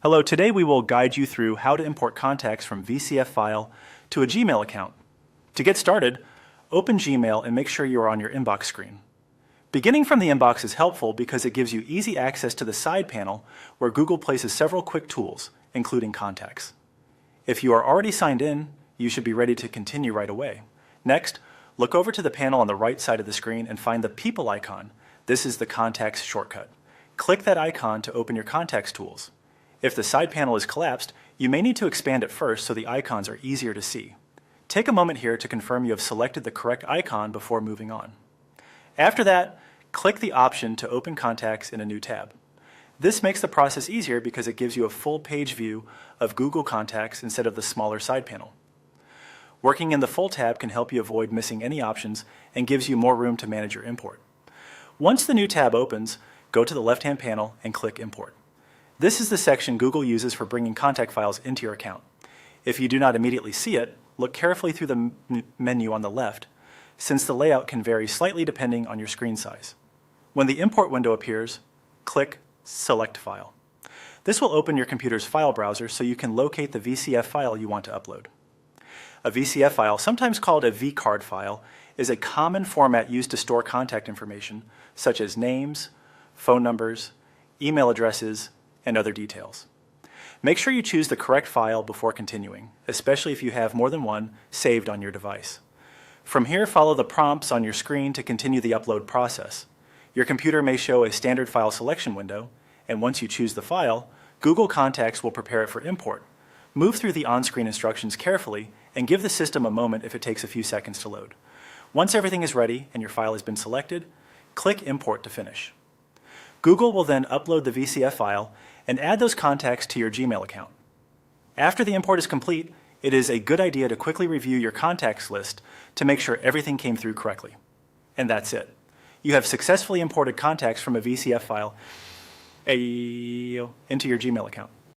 Hello, today we will guide you through how to import contacts from VCF file to a Gmail account. To get started, open Gmail and make sure you are on your inbox screen. Beginning from the inbox is helpful because it gives you easy access to the side panel where Google places several quick tools, including contacts. If you are already signed in, you should be ready to continue right away. Next, look over to the panel on the right side of the screen and find the People icon. This is the Contacts shortcut. Click that icon to open your Contacts tools. If the side panel is collapsed, you may need to expand it first so the icons are easier to see. Take a moment here to confirm you have selected the correct icon before moving on. After that, click the option to open contacts in a new tab. This makes the process easier because it gives you a full page view of Google Contacts instead of the smaller side panel. Working in the full tab can help you avoid missing any options and gives you more room to manage your import. Once the new tab opens, go to the left-hand panel and click Import. This is the section Google uses for bringing contact files into your account. If you do not immediately see it, look carefully through the menu on the left, since the layout can vary slightly depending on your screen size. When the import window appears, click Select File. This will open your computer's file browser so you can locate the VCF file you want to upload. A VCF file, sometimes called a vCard file, is a common format used to store contact information such as names, phone numbers, email addresses, and other details. Make sure you choose the correct file before continuing, especially if you have more than one saved on your device. From here, follow the prompts on your screen to continue the upload process. Your computer may show a standard file selection window, and once you choose the file, Google Contacts will prepare it for import. Move through the on-screen instructions carefully and give the system a moment if it takes a few seconds to load. Once everything is ready and your file has been selected, click Import to finish. Google will then upload the VCF file and add those contacts to your Gmail account. After the import is complete, it is a good idea to quickly review your contacts list to make sure everything came through correctly. And that's it. You have successfully imported contacts from a VCF file into your Gmail account.